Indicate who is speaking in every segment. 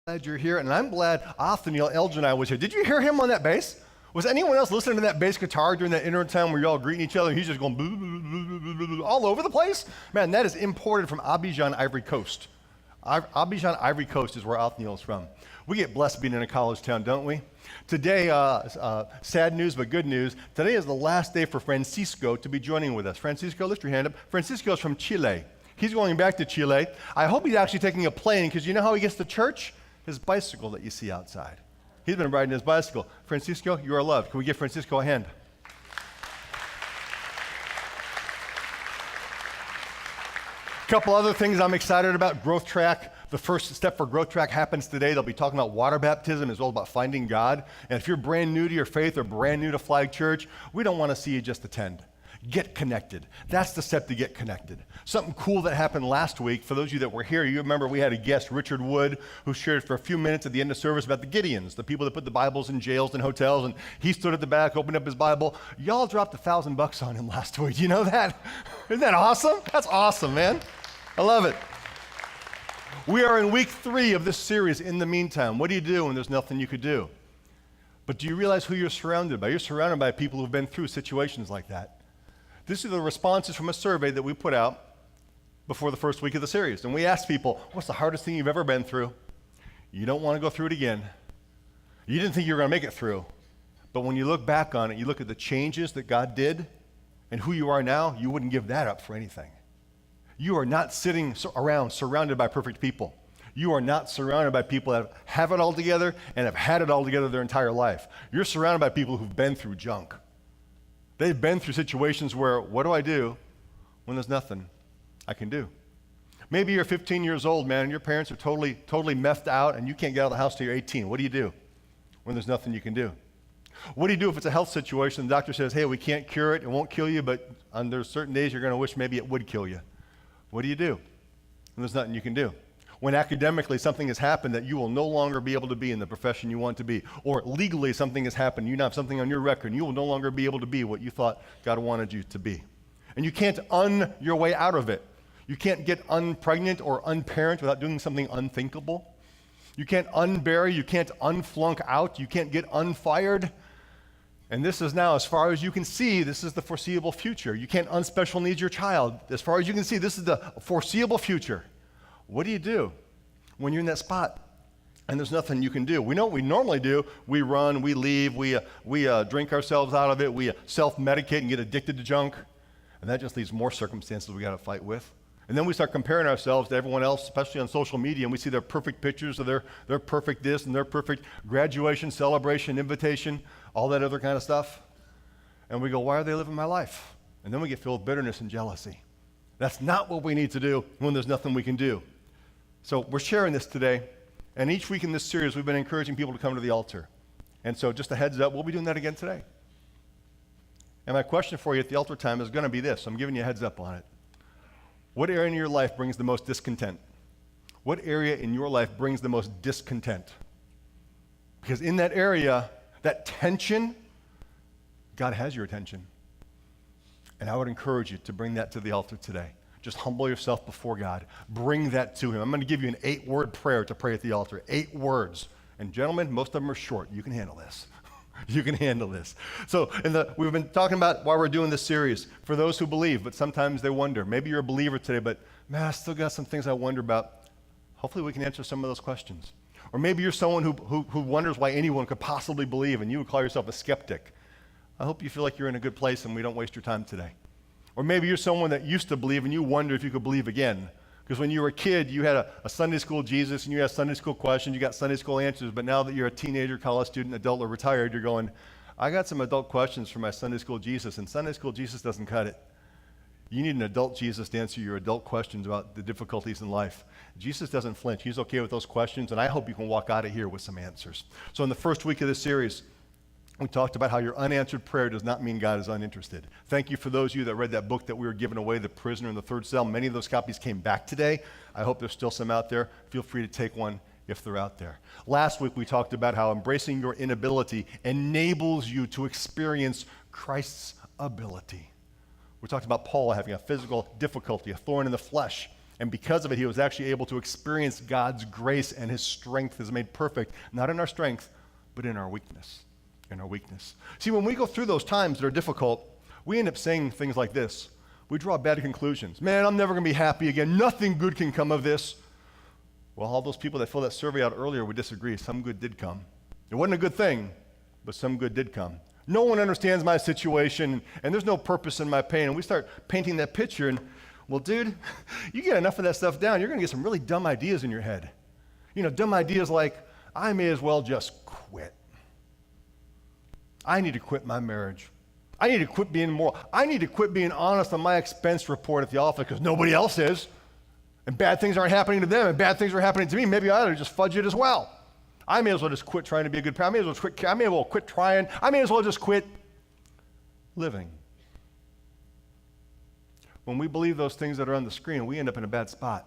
Speaker 1: Glad you're here, and I'm glad Othniel Elgin was here. Did you hear him on that bass? Was anyone else listening to that bass guitar during that intro time where you're all greeting each other and he's just going boo, boo, boo, boo, boo, boo, all over the place? Man, that is imported from Abidjan, Ivory Coast. Abidjan, Ivory Coast is where Othniel is from. We get blessed being in a college town, don't we? Today, sad news but good news. Today is the last day for Francisco to be joining with us. Francisco, lift your hand up. Francisco is from Chile. He's going back to Chile. I hope he's actually taking a plane because you know how he gets to church? His bicycle that you see outside. He's been riding his bicycle. Francisco, you are loved. Can we give Francisco a hand? A couple other things I'm excited about. Growth Track. The first step for Growth Track happens today. They'll be talking about water baptism as well about finding God. And if you're brand new to your faith or brand new to Flag Church, we don't want to see you just attend. Get connected. That's the step to get connected. Something cool that happened last week, for those of you that were here, you remember we had a guest, Richard Wood, who shared for a few minutes at the end of service about the Gideons, the people that put the Bibles in jails and hotels, and he stood at the back, opened up his Bible. Y'all dropped $1,000 on him last week. You know that? Isn't that awesome? That's awesome, man. I love it. We are in week 3 of this series, In the Meantime. What do you do when there's nothing you could do? But do you realize who you're surrounded by? You're surrounded by people who've been through situations like that. These are the responses from a survey that we put out before the first week of the series. And we asked people, what's the hardest thing you've ever been through? You don't want to go through it again. You didn't think you were going to make it through. But when you look back on it, you look at the changes that God did and who you are now, you wouldn't give that up for anything. You are not sitting around surrounded by perfect people. You are not surrounded by people that have it all together and have had it all together their entire life. You're surrounded by people who've been through junk. They've been through situations where, what do I do when there's nothing I can do? Maybe you're 15 years old, man, and your parents are totally messed out, and you can't get out of the house till you're 18. What do you do when there's nothing you can do? What do you do if it's a health situation? The doctor says, hey, we can't cure it. It won't kill you, but on there's certain days you're going to wish maybe it would kill you. What do you do when there's nothing you can do? When academically something has happened that you will no longer be able to be in the profession you want to be, or legally something has happened, you now have something on your record, and you will no longer be able to be what you thought God wanted you to be. And you can't your way out of it. You can't get unpregnant or unparent without doing something unthinkable. You can't unbury, you can't unflunk out, you can't get unfired. And this is now, as far as you can see, this is the foreseeable future. You can't unspecial needs your child. As far as you can see, this is the foreseeable future. What do you do when you're in that spot and there's nothing you can do? We know what we normally do. We run, we leave, we drink ourselves out of it, we self-medicate and get addicted to junk, and that just leaves more circumstances we got to fight with. And then we start comparing ourselves to everyone else, especially on social media, and we see their perfect pictures of their perfect this and their perfect graduation, celebration, invitation, all that other kind of stuff. And we go, why are they living my life? And then we get filled with bitterness and jealousy. That's not what we need to do when there's nothing we can do. So we're sharing this today, and each week in this series, we've been encouraging people to come to the altar. And so just a heads up, we'll be doing that again today. And my question for you at the altar time is going to be this. I'm giving you a heads up on it. What area in your life brings the most discontent? What area in your life brings the most discontent? Because in that area, that tension, God has your attention. And I would encourage you to bring that to the altar today. Just humble yourself before God. Bring that to Him. I'm going to give you an 8-word prayer to pray at the altar. 8 words. And gentlemen, most of them are short. You can handle this. You can handle this. So we've been talking about why we're doing this series. For those who believe, but sometimes they wonder. Maybe you're a believer today, but man, I still got some things I wonder about. Hopefully we can answer some of those questions. Or maybe you're someone who wonders why anyone could possibly believe, and you would call yourself a skeptic. I hope you feel like you're in a good place and we don't waste your time today. Or maybe you're someone that used to believe and you wonder if you could believe again. Because when you were a kid, you had a Sunday school Jesus and you had Sunday school questions, you got Sunday school answers, but now that you're a teenager, college student, adult, or retired, you're going, I got some adult questions for my Sunday school Jesus, and Sunday school Jesus doesn't cut it. You need an adult Jesus to answer your adult questions about the difficulties in life. Jesus doesn't flinch. He's okay with those questions, and I hope you can walk out of here with some answers. So in the first week of this series, we talked about how your unanswered prayer does not mean God is uninterested. Thank you for those of you that read that book that we were giving away, The Prisoner in the Third Cell. Many of those copies came back today. I hope there's still some out there. Feel free to take one if they're out there. Last week we talked about how embracing your inability enables you to experience Christ's ability. We talked about Paul having a physical difficulty, a thorn in the flesh, And because of it, he was actually able to experience God's grace, and his strength is made perfect, not in our strength, but in our weakness. In our weakness. See, when we go through those times that are difficult, we end up saying things like this. We draw bad conclusions. Man, I'm never going to be happy again. Nothing good can come of this. Well, all those people that filled that survey out earlier would disagree. Some good did come. It wasn't a good thing, but some good did come. No one understands my situation, and there's no purpose in my pain. And we start painting that picture, and, well, dude, you get enough of that stuff down, you're going to get some really dumb ideas in your head. You know, dumb ideas like, I may as well just quit. I need to quit my marriage. I need to quit being moral. I need to quit being honest on my expense report at the office because nobody else is. And bad things aren't happening to them, and bad things are happening to me. Maybe I ought to just fudge it as well. I may as well just quit trying to be a good parent. I may as well quit trying. I may as well just quit living. When we believe those things that are on the screen, we end up in a bad spot.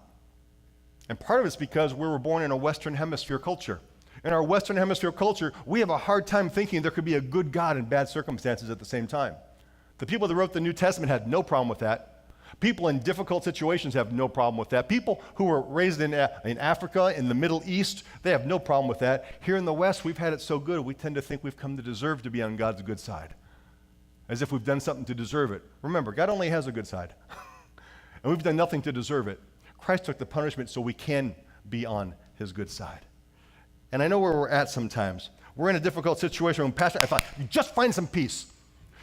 Speaker 1: And part of it's because we were born in a Western Hemisphere culture. In our Western Hemisphere culture, we have a hard time thinking there could be a good God in bad circumstances at the same time. The people that wrote the New Testament had no problem with that. People in difficult situations have no problem with that. People who were raised in Africa, in the Middle East, they have no problem with that. Here in the West, we've had it so good, we tend to think we've come to deserve to be on God's good side, as if we've done something to deserve it. Remember, God only has a good side, and we've done nothing to deserve it. Christ took the punishment so we can be on his good side. And I know where we're at sometimes. We're in a difficult situation. When Pastor, I thought, you just find some peace.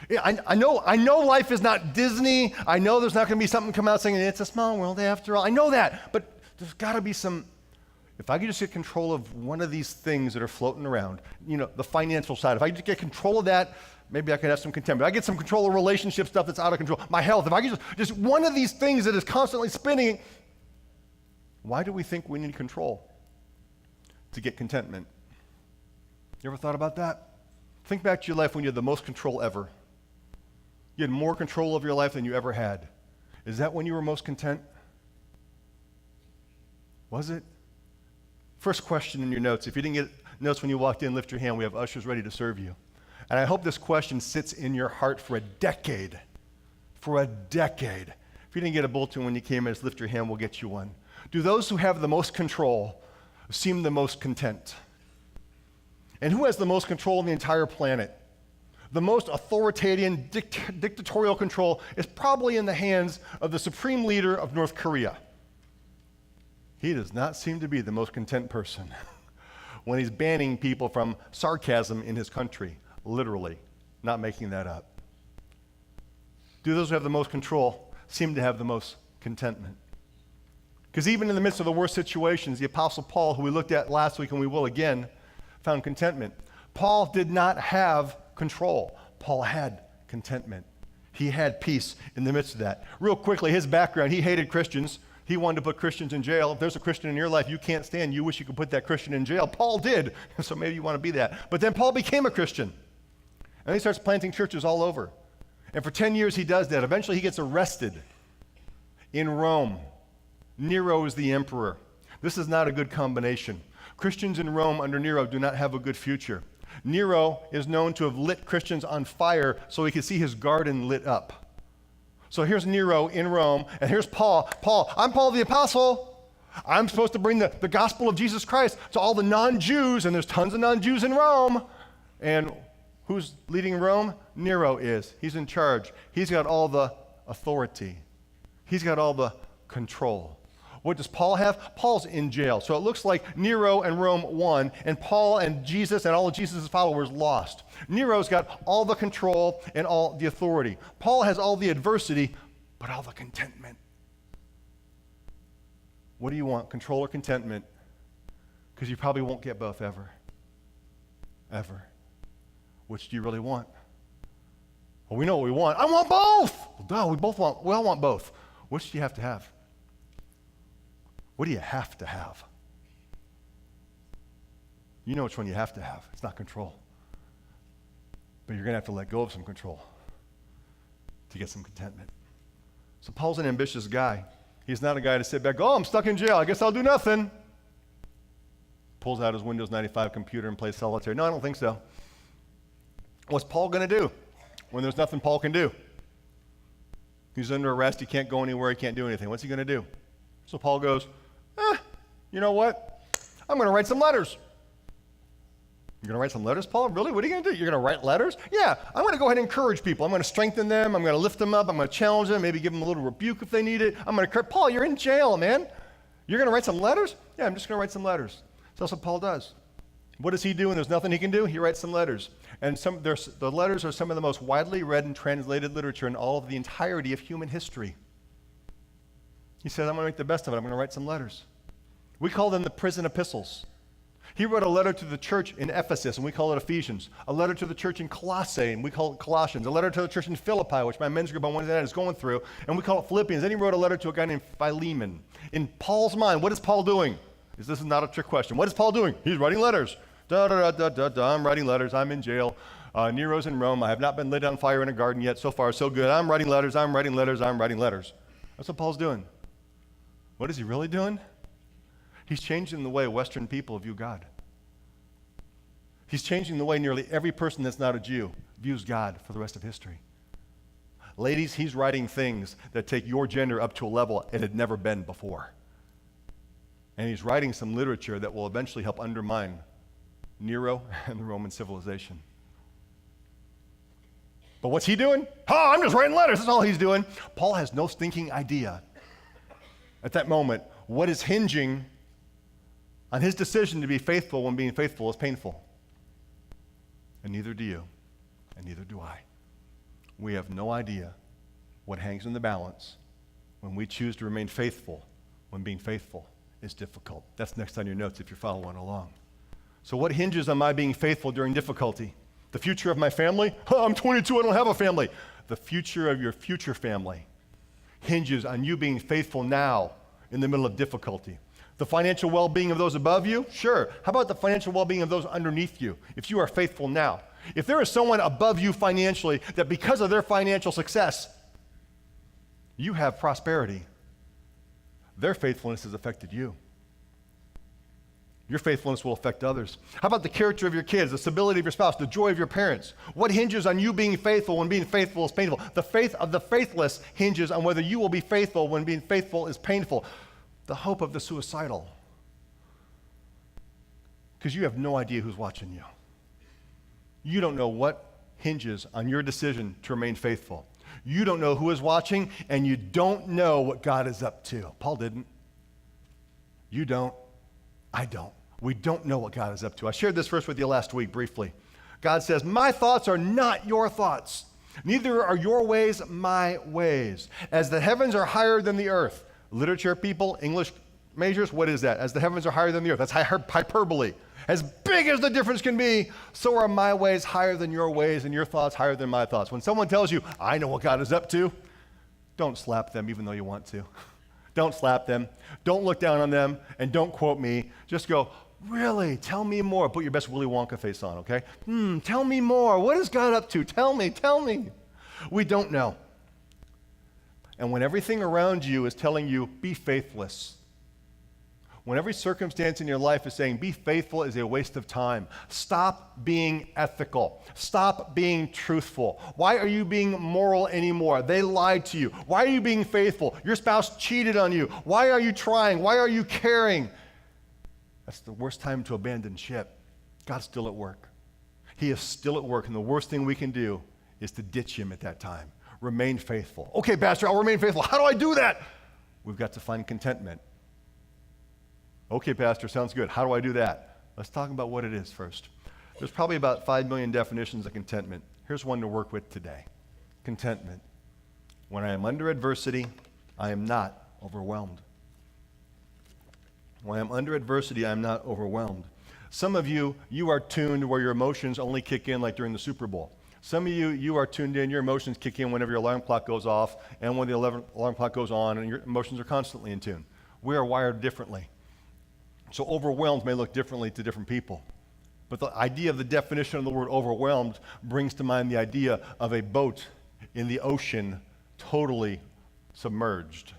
Speaker 1: Yeah, I know life is not Disney. I know there's not going to be something come out saying, it's a small world after all. I know that, but there's got to be some, if I could just get control of one of these things that are floating around, you know, the financial side, if I could just get control of that, maybe I could have some contentment. If I get some control of relationship stuff that's out of control, my health, if I could just one of these things that is constantly spinning, why do we think we need control to get contentment? You ever thought about that? Think back to your life when you had the most control ever. You had more control of your life than you ever had. Is that when you were most content? Was it? First question in your notes. If you didn't get notes when you walked in, lift your hand. We have ushers ready to serve you. And I hope this question sits in your heart for a decade. For a decade. If you didn't get a bulletin when you came in, just lift your hand. We'll get you one. Do those who have the most control seem the most content? And who has the most control on the entire planet? The most authoritarian, dictatorial control is probably in the hands of the supreme leader of North Korea. He does not seem to be the most content person when he's banning people from sarcasm in his country, literally, not making that up. Do those who have the most control seem to have the most contentment? Because even in the midst of the worst situations, the Apostle Paul, who we looked at last week and we will again, found contentment. Paul did not have control. Paul had contentment. He had peace in the midst of that. Real quickly, his background, he hated Christians. He wanted to put Christians in jail. If there's a Christian in your life you can't stand, you wish you could put that Christian in jail. Paul did, so maybe you want to be that. But then Paul became a Christian, and he starts planting churches all over. And for 10 years he does that. Eventually he gets arrested in Rome. Nero is the emperor. This is not a good combination. Christians in Rome under Nero do not have a good future. Nero is known to have lit Christians on fire so he could see his garden lit up. So here's Nero in Rome, and here's Paul. I'm Paul the Apostle. I'm supposed to bring the gospel of Jesus Christ to all the non-Jews, and there's tons of non-Jews in Rome. And who's leading Rome? Nero is. He's in charge. He's got all the authority. He's got all the control. What does Paul have? Paul's in jail. So it looks like Nero and Rome won, and Paul and Jesus and all of Jesus' followers lost. Nero's got all the control and all the authority. Paul has all the adversity, but all the contentment. What do you want, control or contentment? Because you probably won't get both ever. Ever. Which do you really want? Well, we know what we want. I want both! Well, duh, we all want both. Which do you have to have? What do you have to have? You know which one you have to have. It's not control. But you're going to have to let go of some control to get some contentment. So Paul's an ambitious guy. He's not a guy to sit back, I'm stuck in jail. I guess I'll do nothing. Pulls out his Windows 95 computer and plays solitaire. No, I don't think so. What's Paul going to do when there's nothing Paul can do? He's under arrest. He can't go anywhere. He can't do anything. What's he going to do? So Paul goes, you know what? I'm going to write some letters. You're going to write some letters, Paul? Really? What are you going to do? You're going to write letters? Yeah, I'm going to go ahead and encourage people. I'm going to strengthen them. I'm going to lift them up. I'm going to challenge them, maybe give them a little rebuke if they need it. I'm going to, Paul, you're in jail, man. You're going to write some letters? Yeah, I'm just going to write some letters. So that's what Paul does. What does he do when there's nothing he can do? He writes some letters. And the letters are some of the most widely read and translated literature in all of the entirety of human history. He says, I'm going to make the best of it. I'm going to write some letters. We call them the prison epistles. He wrote a letter to the church in Ephesus, and we call it Ephesians. A letter to the church in Colossae, and we call it Colossians. A letter to the church in Philippi, which my men's group on Wednesday night is going through, and we call it Philippians. Then he wrote a letter to a guy named Philemon. In Paul's mind, what is Paul doing? This is not a trick question. What is Paul doing? He's writing letters. I'm writing letters. I'm in jail. Nero's in Rome. I have not been lit on fire in a garden yet. So far, so good. I'm writing letters. I'm writing letters. I'm writing letters. That's what Paul's doing. What is he really doing? He's changing the way Western people view God. He's changing the way nearly every person that's not a Jew views God for the rest of history. Ladies, he's writing things that take your gender up to a level it had never been before. And he's writing some literature that will eventually help undermine Nero and the Roman civilization. But what's he doing? Oh, I'm just writing letters. That's all he's doing. Paul has no stinking idea at that moment what is hinging on his decision to be faithful when being faithful is painful. And neither do you, and neither do I. We have no idea what hangs in the balance when we choose to remain faithful when being faithful is difficult. That's next on your notes if you're following along. So what hinges on my being faithful during difficulty? The future of my family? Oh, I'm 22, I don't have a family. The future of your future family hinges on you being faithful now in the middle of difficulty. The financial well-being of those above you? Sure. How about the financial well-being of those underneath you? If you are faithful now. If there is someone above you financially that because of their financial success, you have prosperity, their faithfulness has affected you. Your faithfulness will affect others. How about the character of your kids, the stability of your spouse, the joy of your parents? What hinges on you being faithful when being faithful is painful? The faith of the faithless hinges on whether you will be faithful when being faithful is painful. The hope of the suicidal. Because you have no idea who's watching you. You don't know what hinges on your decision to remain faithful. You don't know who is watching, and you don't know what God is up to. Paul didn't. You don't. I don't. We don't know what God is up to. I shared this verse with you last week briefly. God says, my thoughts are not your thoughts. Neither are your ways my ways. As the heavens are higher than the earth. Literature people, English majors, what is that? As the heavens are higher than the earth. That's hyperbole. As big as the difference can be, so are my ways higher than your ways and your thoughts higher than my thoughts. When someone tells you, I know what God is up to, don't slap them even though you want to. Don't slap them. Don't look down on them, and don't quote me. Just go, really? Tell me more. Put your best Willy Wonka face on, okay? Tell me more. What is God up to? Tell me. We don't know. And when everything around you is telling you, be faithless, when every circumstance in your life is saying, be faithful is a waste of time, stop being ethical. Stop being truthful. Why are you being moral anymore? They lied to you. Why are you being faithful? Your spouse cheated on you. Why are you trying? Why are you caring? That's the worst time to abandon ship. God's still at work. He is still at work, and the worst thing we can do is to ditch him at that time. Remain faithful. Okay, Pastor, I'll remain faithful. How do I do that? We've got to find contentment. Okay, Pastor, sounds good. How do I do that? Let's talk about what it is first. There's probably about 5 million definitions of contentment. Here's one to work with today. Contentment. When I am under adversity, I am not overwhelmed. When I'm under adversity, I'm not overwhelmed. Some of you are tuned where your emotions only kick in like during the Super Bowl. Some of you are tuned in, your emotions kick in whenever your alarm clock goes off and when the alarm clock goes on, and your emotions are constantly in tune. We are wired differently. So overwhelmed may look differently to different people. But the idea of the definition of the word overwhelmed brings to mind the idea of a boat in the ocean totally submerged,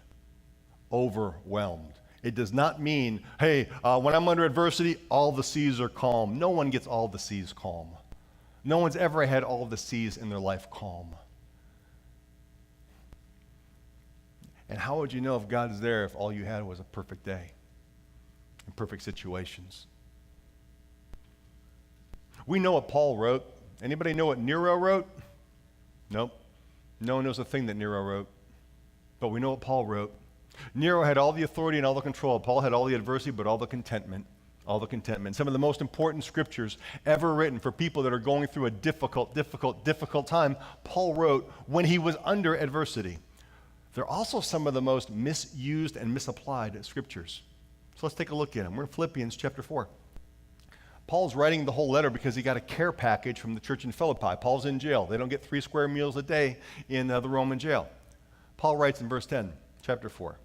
Speaker 1: overwhelmed. It does not mean, hey, when I'm under adversity, all the seas are calm. No one gets all the seas calm. No one's ever had all the seas in their life calm. And how would you know if God's there if all you had was a perfect day and perfect situations? We know what Paul wrote. Anybody know what Nero wrote? Nope. No one knows a thing that Nero wrote. But we know what Paul wrote. Nero had all the authority and all the control. Paul had all the adversity, but all the contentment. All the contentment. Some of the most important scriptures ever written for people that are going through a difficult time, Paul wrote when he was under adversity. They're also some of the most misused and misapplied scriptures. So let's take a look at them. We're in Philippians chapter 4. Paul's writing the whole letter because he got a care package from the church in Philippi. Paul's in jail. They don't get 3 square meals a day in the Roman jail. Paul writes in verse 10, chapter 4,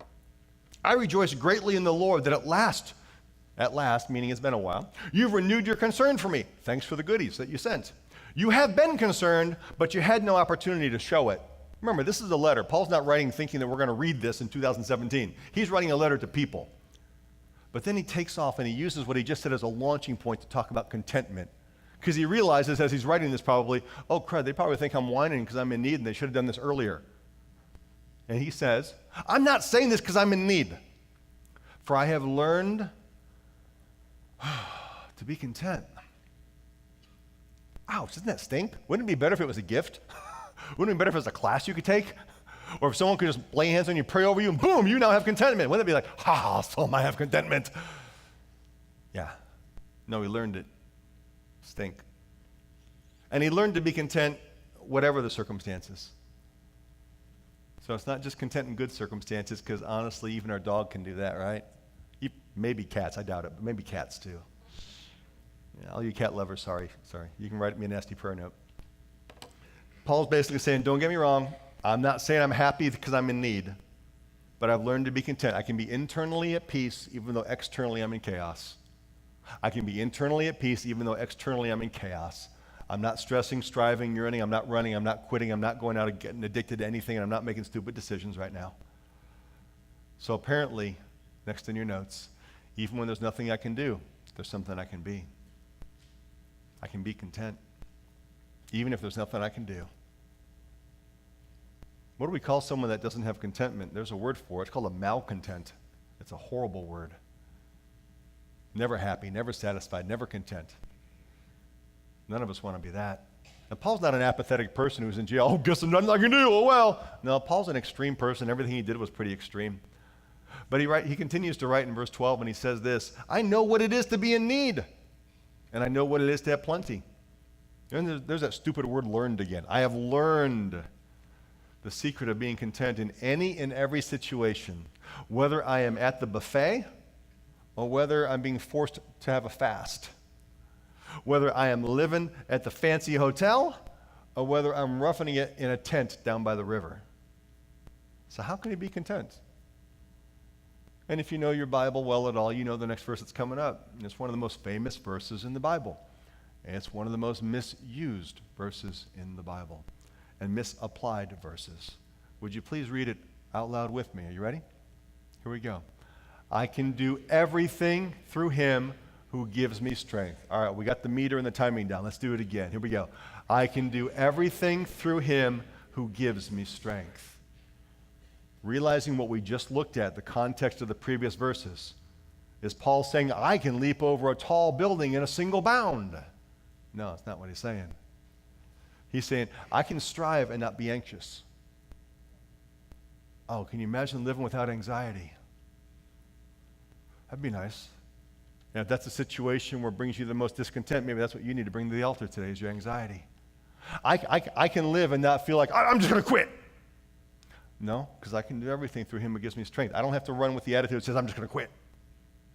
Speaker 1: I rejoice greatly in the Lord that at last, meaning it's been a while, you've renewed your concern for me. Thanks for the goodies that you sent. You have been concerned, but you had no opportunity to show it. Remember, this is a letter. Paul's not writing thinking that we're going to read this in 2017. He's writing a letter to people. But then he takes off and he uses what he just said as a launching point to talk about contentment. Because he realizes as he's writing this probably, oh crud, they probably think I'm whining because I'm in need and they should have done this earlier. And he says, I'm not saying this because I'm in need. For I have learned to be content. Ouch, doesn't that stink? Wouldn't it be better if it was a gift? Wouldn't it be better if it was a class you could take? Or if someone could just lay hands on you, pray over you, and boom, you now have contentment. Wouldn't it be like, so I have contentment? Yeah. No, he learned it. Stink. And he learned to be content whatever the circumstances. So it's not just content in good circumstances, because honestly, even our dog can do that, right? Maybe cats, I doubt it, but maybe cats too. Yeah, all you cat lovers, sorry. You can write me a nasty prayer note. Paul's basically saying, don't get me wrong, I'm not saying I'm happy because I'm in need, but I've learned to be content. I can be internally at peace even though externally I'm in chaos. I can be internally at peace even though externally I'm in chaos. I'm not stressing, striving, yearning, I'm not running, I'm not quitting, I'm not going out and getting addicted to anything, and I'm not making stupid decisions right now. So apparently, next in your notes, even when there's nothing I can do, there's something I can be. I can be content, even if there's nothing I can do. What do we call someone that doesn't have contentment? There's a word for it. It's called a malcontent. It's a horrible word. Never happy, never satisfied, never content. None of us want to be that. And Paul's not an apathetic person who's in jail. Oh, guess there's nothing I can do. Oh, well. No, Paul's an extreme person. Everything he did was pretty extreme. But he continues to write in verse 12, and he says this, I know what it is to be in need, and I know what it is to have plenty. And there's that stupid word learned again. I have learned the secret of being content in any and every situation, whether I am at the buffet or whether I'm being forced to have a fast, whether I am living at the fancy hotel or whether I'm roughing it in a tent down by the river. So how can you be content? And if you know your Bible well at all, you know the next verse that's coming up. And it's one of the most famous verses in the Bible. And it's one of the most misused verses in the Bible and misapplied verses. Would you please read it out loud with me? Are you ready? Here we go. I can do everything through him who gives me strength. All right, we got the meter and the timing down. Let's do it again. Here we go. I can do everything through him who gives me strength. Realizing what we just looked at, the context of the previous verses, is Paul saying, I can leap over a tall building in a single bound. No, it's not what he's saying. He's saying, I can strive and not be anxious. Oh, can you imagine living without anxiety? That'd be nice. And if that's a situation where it brings you the most discontent, maybe that's what you need to bring to the altar today is your anxiety. I can live and not feel like, I'm just going to quit. No, because I can do everything through him who gives me strength. I don't have to run with the attitude that says, I'm just going to quit.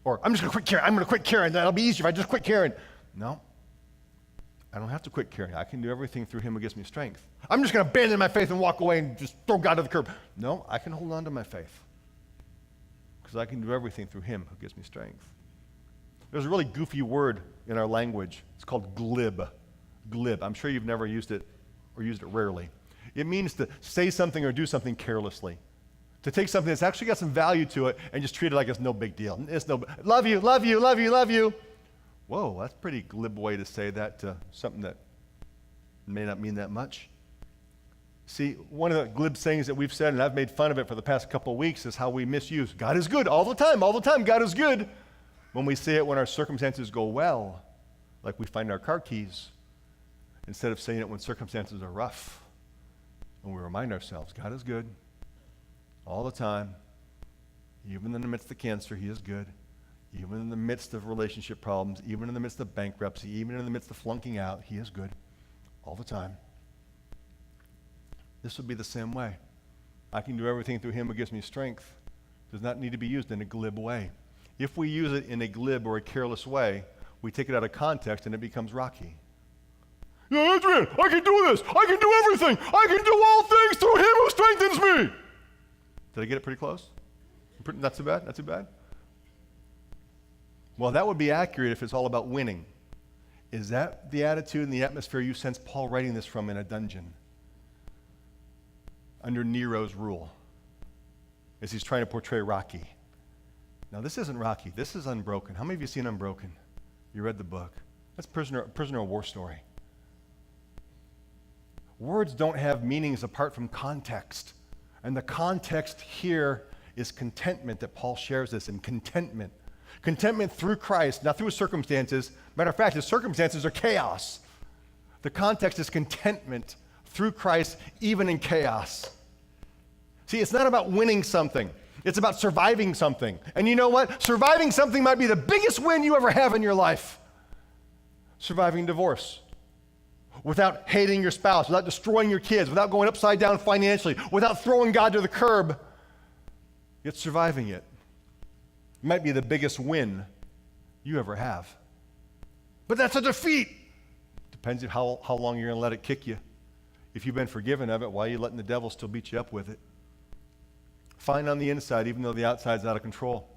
Speaker 1: Or, I'm just going to quit caring. I'm going to quit caring. That'll be easier if I just quit caring. No. I don't have to quit caring. I can do everything through him who gives me strength. I'm just going to abandon my faith and walk away and just throw God to the curb. No, I can hold on to my faith because I can do everything through him who gives me strength. There's a really goofy word in our language. It's called glib. Glib. I'm sure you've never used it or used it rarely. It means to say something or do something carelessly. To take something that's actually got some value to it and just treat it like it's no big deal. It's no, love you, love you, love you, love you. Whoa, that's a pretty glib way to say that to something that may not mean that much. See, one of the glib sayings that we've said, and I've made fun of it for the past couple of weeks, is how we misuse God is good all the time, God is good. When we say it when our circumstances go well, like we find our car keys, instead of saying it when circumstances are rough. And we remind ourselves, God is good all the time. Even in the midst of cancer, he is good. Even in the midst of relationship problems, even in the midst of bankruptcy, even in the midst of flunking out, he is good all the time. This would be the same way. I can do everything through him who gives me strength. It does not need to be used in a glib way. If we use it in a glib or a careless way, we take it out of context and it becomes rocky. Yeah, Adrian, I can do this. I can do everything. I can do all things through him who strengthens me. Did I get it pretty close? Not too bad? Not too bad? Well, that would be accurate if it's all about winning. Is that the attitude and the atmosphere you sense Paul writing this from in a dungeon? Under Nero's rule, as he's trying to portray Rocky. Now, this isn't Rocky. This is Unbroken. How many of you seen Unbroken? You read the book. That's prisoner of war story. Words don't have meanings apart from context. And the context here is contentment that Paul shares this in contentment. Contentment through Christ, not through his circumstances. Matter of fact, his circumstances are chaos. The context is contentment through Christ, even in chaos. See, it's not about winning something. It's about surviving something. And you know what? Surviving something might be the biggest win you ever have in your life. Surviving divorce. Without hating your spouse, without destroying your kids, without going upside down financially, without throwing God to the curb, yet surviving it. It might be the biggest win you ever have. But that's a defeat. Depends on how long you're going to let it kick you. If you've been forgiven of it, why are you letting the devil still beat you up with it? Fine on the inside, even though the outside's out of control.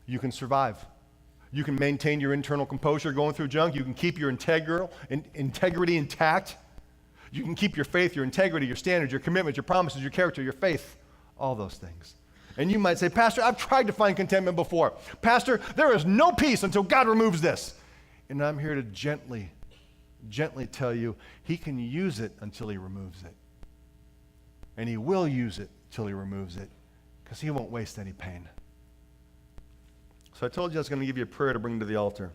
Speaker 1: You can survive. You can maintain your internal composure going through junk. You can keep your integrity intact. You can keep your faith, your integrity, your standards, your commitments, your promises, your character, your faith, all those things. And you might say, Pastor, I've tried to find contentment before. Pastor, there is no peace until God removes this. And I'm here to gently tell you, he can use it until he removes it. And he will use it till he removes it, because he won't waste any pain. So I told you I was going to give you a prayer to bring to the altar.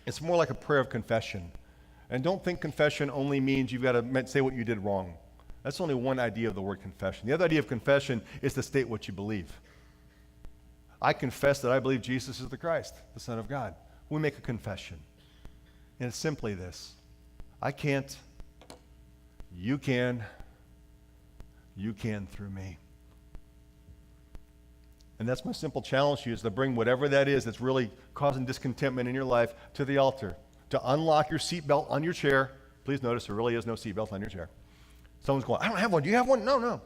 Speaker 1: It's more like a prayer of confession. And don't think confession only means you've got to say what you did wrong. That's only one idea of the word confession. The other idea of confession is to state what you believe. I confess that I believe Jesus is the Christ, the Son of God. We make a confession. And it's simply this. I can't. You can. You can through me. And that's my simple challenge to you, is to bring whatever that is that's really causing discontentment in your life to the altar. To unlock your seatbelt on your chair. Please notice there really is no seatbelt on your chair. Someone's going, I don't have one. Do you have one? No.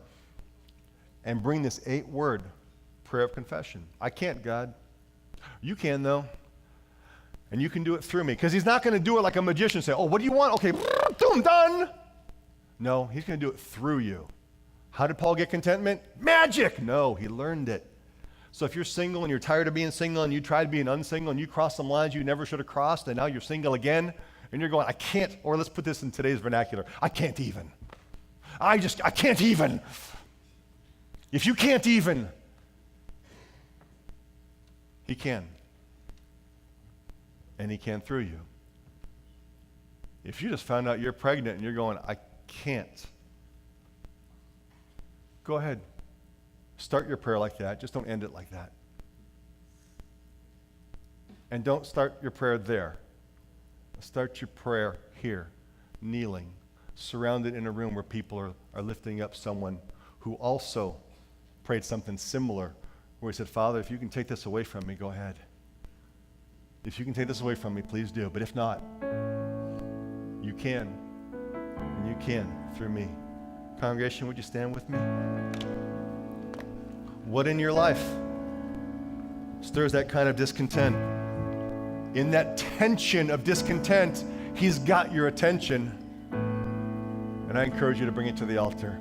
Speaker 1: And bring this 8-word prayer of confession. I can't, God. You can, though. And you can do it through me. Because he's not going to do it like a magician, say, oh, what do you want? Okay, boom, done. No, he's going to do it through you. How did Paul get contentment? Magic. No, he learned it. So if you're single and you're tired of being single and you tried being unsingle and you crossed some lines you never should have crossed and now you're single again and you're going, I can't, or let's put this in today's vernacular, I can't even. I can't even. If you can't even, he can. And he can through you. If you just found out you're pregnant and you're going, I can't, go ahead. Start your prayer like that. Just don't end it like that. And don't start your prayer there. Start your prayer here, kneeling, surrounded in a room where people are lifting up someone who also prayed something similar, where he said, Father, if you can take this away from me, go ahead. If you can take this away from me, please do. But if not, you can. And you can through me. Congregation, would you stand with me? What in your life stirs that kind of discontent? In that tension of discontent, he's got your attention. And I encourage you to bring it to the altar.